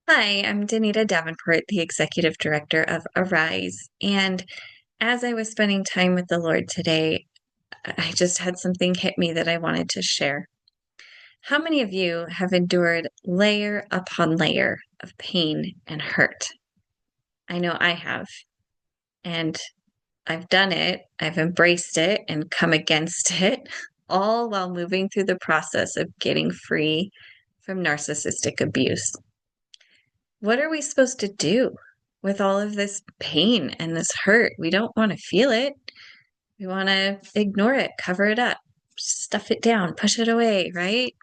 Hi, I'm Danita Davenport, the Executive Director of Arise. And as I was spending time with the Lord today, I just had something hit me that I wanted to share. How many of you have endured layer upon layer of pain and hurt? I know I have, and I've done it, I've embraced it and come against it, all while moving through the process of getting free from narcissistic abuse. What are we supposed to do with all of this pain and this hurt? We don't want to feel it. We want to ignore it, cover it up, stuff it down, push it away, right?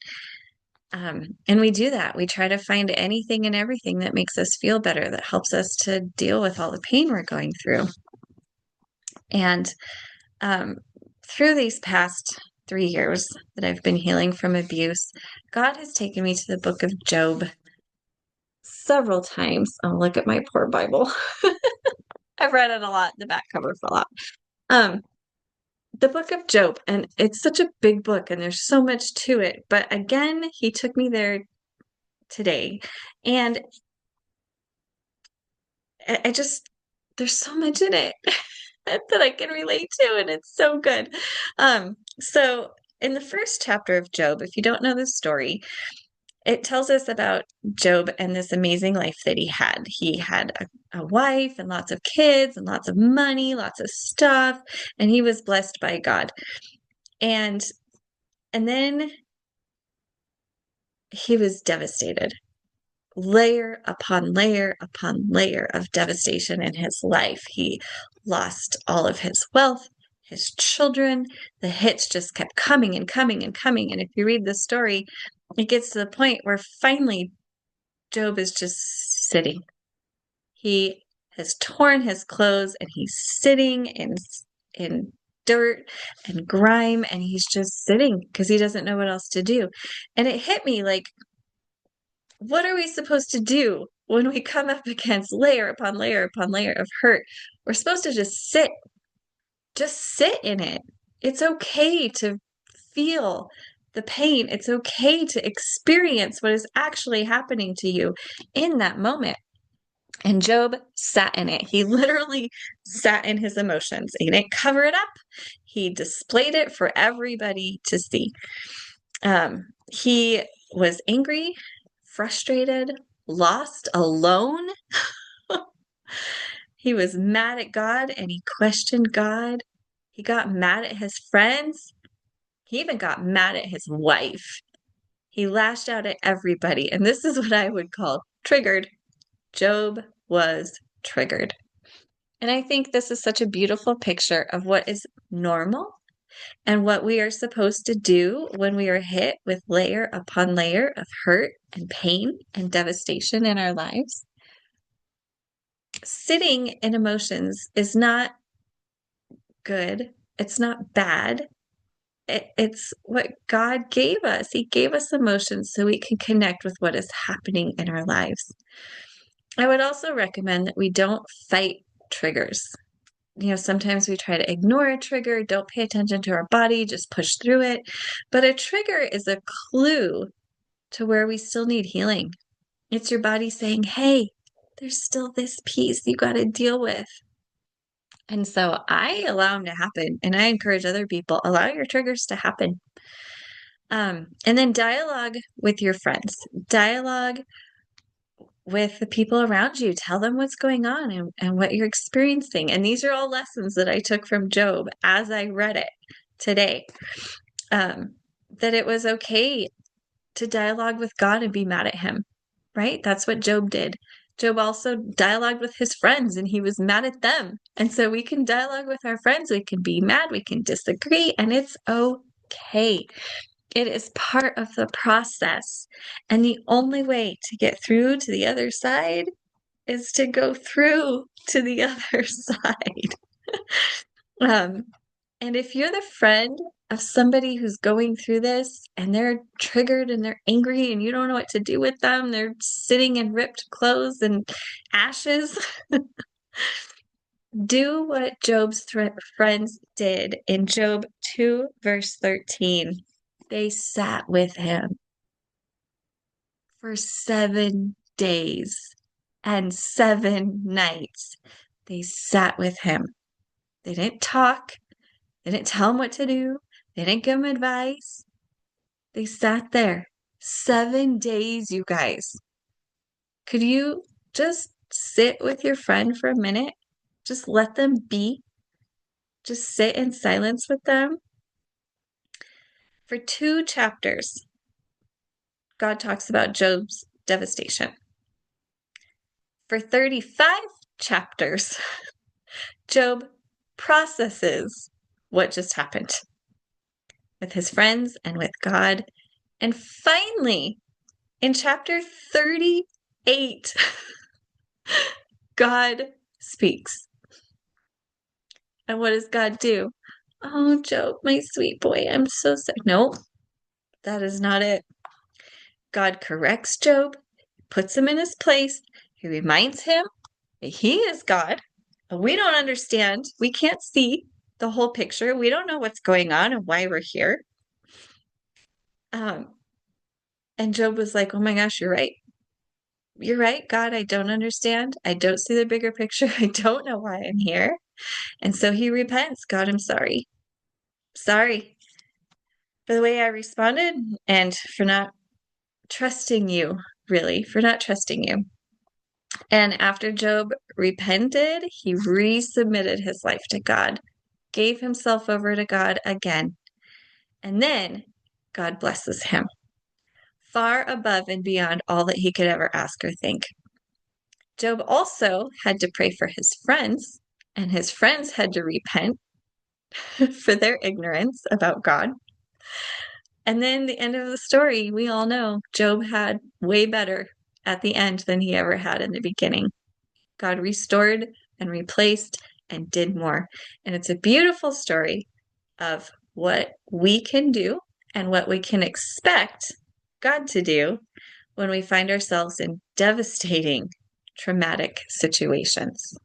And we do that. We try to find anything and everything that makes us feel better, that helps us to deal with all the pain we're going through. And um, through these past 3 years that I've been healing from abuse, God has taken me to the book of Job several times. Oh, look at my poor Bible. I've read it a lot. The back cover fell out. Um, the book of Job, and it's such a big book, and there's so much to it. But again, he took me there today, and I just there's so much in it that I can relate to, and it's so good. So in the first chapter of Job, if you don't know the story, it tells us about Job and this amazing life that he had. He had a wife and lots of kids and lots of money, lots of stuff, and he was blessed by God. And and then he was devastated. Layer upon layer upon layer of devastation in his life. He lost all of his wealth, his children. The hits just kept coming and coming and coming. And if you read the story, it gets to the point where finally Job is just sitting. He has torn his clothes and he's sitting in dirt and grime, and he's just sitting because he doesn't know what else to do. And it hit me like, what are we supposed to do when we come up against layer upon layer upon layer of hurt? We're supposed to just sit in it. It's okay to feel the pain. It's okay to experience what is actually happening to you in that moment. And Job sat in it. He literally sat in his emotions. He didn't cover it up. He displayed it for everybody to see. He was angry, frustrated, lost, alone. He was mad at God and he questioned God. He got mad at his friends. He even got mad at his wife. He lashed out at everybody. And this is what I would call triggered. Job was triggered. And I think this is such a beautiful picture of what is normal and what we are supposed to do when we are hit with layer upon layer of hurt and pain and devastation in our lives. Sitting in emotions is not good, it's not bad. It's what God gave us. He gave us emotions so we can connect with what is happening in our lives. I would also recommend that we don't fight triggers. Sometimes we try to ignore a trigger, don't pay attention to our body, just push through it. But a trigger is a clue to where we still need healing. It's your body saying, hey, there's still this piece you got to deal with. And so I allow them to happen. And I encourage other people, allow your triggers to happen. And then dialogue with your friends, dialogue with the people around you. Tell them what's going on and what you're experiencing. And these are all lessons that I took from Job as I read it today. That it was okay to dialogue with God and be mad at him, right? That's what Job did. Job also dialogued with his friends and he was mad at them. And so we can dialogue with our friends. We can be mad, we can disagree, and it's okay. It is part of the process. And the only way to get through to the other side is to go through to the other side. um, and if you're the friend of somebody who's going through this and they're triggered and they're angry and you don't know what to do with them, they're sitting in ripped clothes and ashes, do what Job's friends did in Job 2, verse 13. They sat with him for 7 days and 7 nights they sat with him. They didn't talk. They didn't tell him what to do. They didn't give him advice. They sat there 7 days, you guys. Could you just sit with your friend for a minute? Just let them be. Just sit in silence with them. For 2 chapters, God talks about Job's devastation. For 35 chapters, Job processes what just happened with his friends and with God. And finally, in chapter 38, God speaks. And what does God do? Oh, Job, my sweet boy, I'm so sorry. No, that is not it. God corrects Job, puts him in his place. He reminds him that he is God. We don't understand. We can't see the whole picture. We don't know what's going on and why we're here. And Job was like, oh my gosh, you're right. You're right, God. I don't understand. I don't see the bigger picture. I don't know why I'm here. And so he repents. God, I'm sorry. Sorry for the way I responded and for not trusting you, really, for not trusting you. And after Job repented, he resubmitted his life to God, gave himself over to God again. And then God blesses him far above and beyond all that he could ever ask or think. Job also had to pray for his friends, and his friends had to repent for their ignorance about God. And then the end of the story, we all know Job had way better at the end than he ever had in the beginning. God restored and replaced and did more. And it's a beautiful story of what we can do and what we can expect God to do when we find ourselves in devastating, traumatic situations.